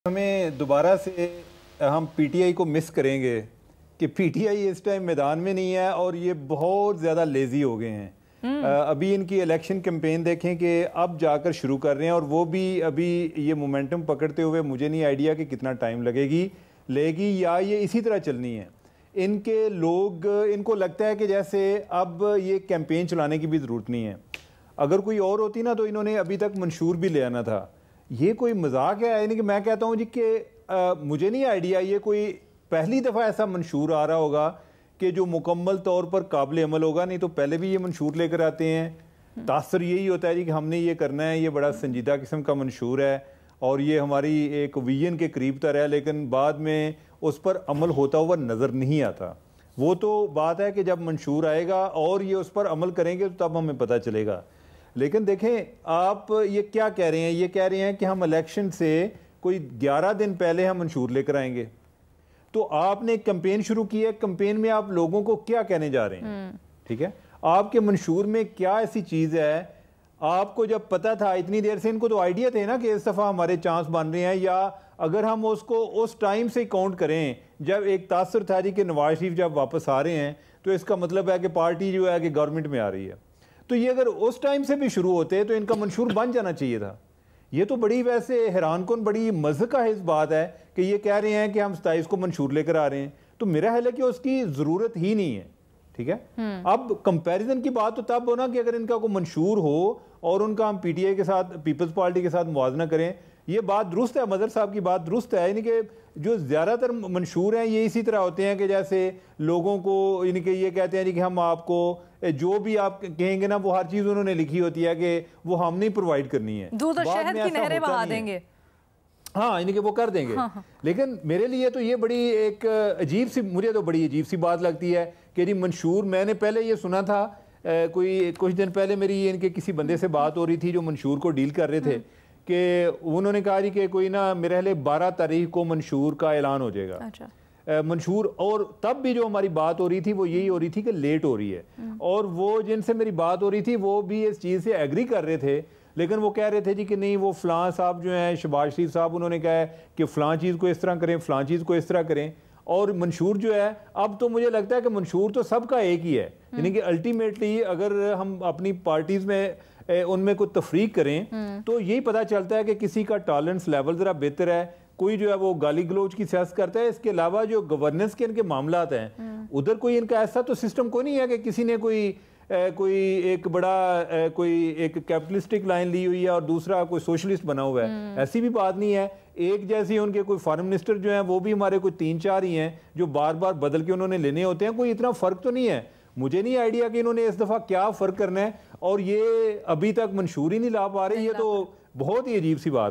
ہمیں دوبارہ سے ہم پی ٹی آئی کو مس کریں گے کہ P T I us time میدان میں نہیں ہے اور یہ بہت زیادہ لیزی ہو گئے ہیں۔ ابھی ان کی الیکشن کیمپین دیکھیں کہ اب جا کر شروع کر رہے ہیں اور وہ بھی ابھی یہ مومنٹم پکڑتے ہوئے مجھے نہیں آئیڈیا کہ کتنا ٹائم لگے گی یا یہ اسی طرح چلنی ہے۔ ان کے لوگ ان کو لگتا ہے کہ جیسے اب یہ کیمپین چلانے کی بھی ضرورت نہیں ہے۔ اگر کوئی اور ہوتی نا تو انہوں نے ابھی تک منشور بھی لے آنا تھا۔ یہ کوئی مذاق ہے؟ یعنی کہ میں کہتا ہوں جی کہ مجھے نہیں آئیڈیا یہ کوئی پہلی دفعہ ایسا منشور آ رہا ہوگا کہ جو مکمل طور پر قابل عمل ہوگا، نہیں تو پہلے بھی یہ منشور لے کر آتے ہیں۔ تاثر یہی ہوتا ہے جی کہ ہم نے یہ کرنا ہے، یہ بڑا سنجیدہ قسم کا منشور ہے اور یہ ہماری ایک ویژن کے قریب تر ہے، لیکن بعد میں اس پر عمل ہوتا ہوا نظر نہیں آتا۔ وہ تو بات ہے کہ جب منشور آئے گا اور یہ اس پر عمل کریں گے تو تب ہمیں پتہ چلے گا۔ لیکن دیکھیں آپ یہ کیا کہہ رہے ہیں؟ یہ کہہ رہے ہیں کہ ہم الیکشن سے کوئی 11 دن پہلے ہم منشور لے کر آئیں گے۔ تو آپ نے کمپین شروع کی ہے، کمپین میں آپ لوگوں کو کیا کہنے جا رہے ہیں؟ ٹھیک ہے، آپ کے منشور میں کیا ایسی چیز ہے؟ آپ کو جب پتا تھا اتنی دیر سے، ان کو تو آئیڈیا تھے نا کہ اس دفعہ ہمارے چانس بن رہے ہیں، یا اگر ہم اس کو اس ٹائم سے کاؤنٹ کریں جب ایک تاثر تھا جی کہ نواز شریف جب واپس آ رہے ہیں تو اس کا مطلب ہے کہ پارٹی جو ہے کہ گورنمنٹ میں آ رہی ہے، تو یہ اگر اس ٹائم سے بھی شروع ہوتے تو ان کا منشور بن جانا چاہیے تھا۔ یہ تو بڑی ویسے حیران کن بڑی مضحکہ اس بات ہے کہ یہ کہہ رہے ہیں کہ ہم 27 کو منشور لے کر آ رہے ہیں، تو میرا خیال ہے کہ اس کی ضرورت ہی نہیں ہے۔ ٹھیک ہے، اب کمپیریزن کی بات تو تب ہونا کہ اگر ان کا کوئی منشور ہو اور ان کا ہم پی ٹی آئی کے ساتھ، پیپلز پارٹی کے ساتھ موازنہ کریں۔ یہ بات درست ہے، مظہر صاحب کی بات درست ہے، یعنی کہ جو زیادہ تر منشور ہیں یہ اسی طرح ہوتے ہیں کہ جیسے لوگوں کو یعنی کہ یہ کہتے ہیں کہ ہم آپ کو جو بھی آپ کہیں گے نا وہ ہر چیز انہوں نے لکھی ہوتی ہے کہ وہ ہم نہیں پرووائڈ کرنی ہے، دودھ اور شہد کی نہریں بہا دیں گے۔ ہاں، یعنی کہ وہ کر دیں گے۔ لیکن میرے لیے تو یہ بڑی ایک عجیب سی، مجھے تو بڑی عجیب سی بات لگتی ہے کہ جی منشور، میں نے پہلے یہ سنا تھا کوئی کچھ دن پہلے میری ان کے کسی بندے سے بات ہو رہی تھی جو منشور کو ڈیل کر رہے تھے، کہ انہوں نے کہا جی کہ کوئی نا میرے حالے 12 تاریخ کو منشور کا اعلان ہو جائے گا منشور، اور تب بھی جو ہماری بات ہو رہی تھی وہ یہی ہو رہی تھی کہ لیٹ ہو رہی ہے، اور وہ جن سے میری بات ہو رہی تھی وہ بھی اس چیز سے ایگری کر رہے تھے، لیکن وہ کہہ رہے تھے جی کہ نہیں وہ فلاں صاحب جو ہیں شہباز شریف صاحب، انہوں نے کہا ہے کہ فلاں چیز کو اس طرح کریں، فلاں چیز کو اس طرح کریں، اور منشور جو ہے اب تو مجھے لگتا ہے کہ منشور تو سب کا ایک ہی ہے، یعنی کہ الٹیمیٹلی اگر ہم اپنی پارٹیز میں ان میں کوئی تفریق کریں تو یہی پتہ چلتا ہے کہ کسی کا ٹالرنس لیول ذرا بہتر ہے، کوئی جو ہے وہ گالی گلوچ کی سیاست کرتا ہے، اس کے علاوہ جو گورننس کے ان کے معاملات ہیں ادھر کوئی ان کا ایسا تو سسٹم کوئی نہیں ہے کہ کسی نے کوئی ایک بڑا کوئی ایک کیپٹلسٹک لائن لی ہوئی ہے اور دوسرا کوئی سوشلسٹ بنا ہوا ہے، ایسی بھی بات نہیں ہے۔ ایک جیسی ان کے کوئی فارن منسٹر جو ہیں وہ بھی ہمارے کوئی 3-4 ہی ہیں جو بار بار بدل کے انہوں نے لینے ہوتے ہیں، کوئی اتنا فرق تو نہیں ہے۔ مجھے نہیں آئیڈیا کہ انہوں نے اس دفعہ کیا فرق کرنا ہے، اور یہ ابھی تک منشور ہی نہیں لا پا رہے، یہ تو بہت ہی عجیب سی بات ہے۔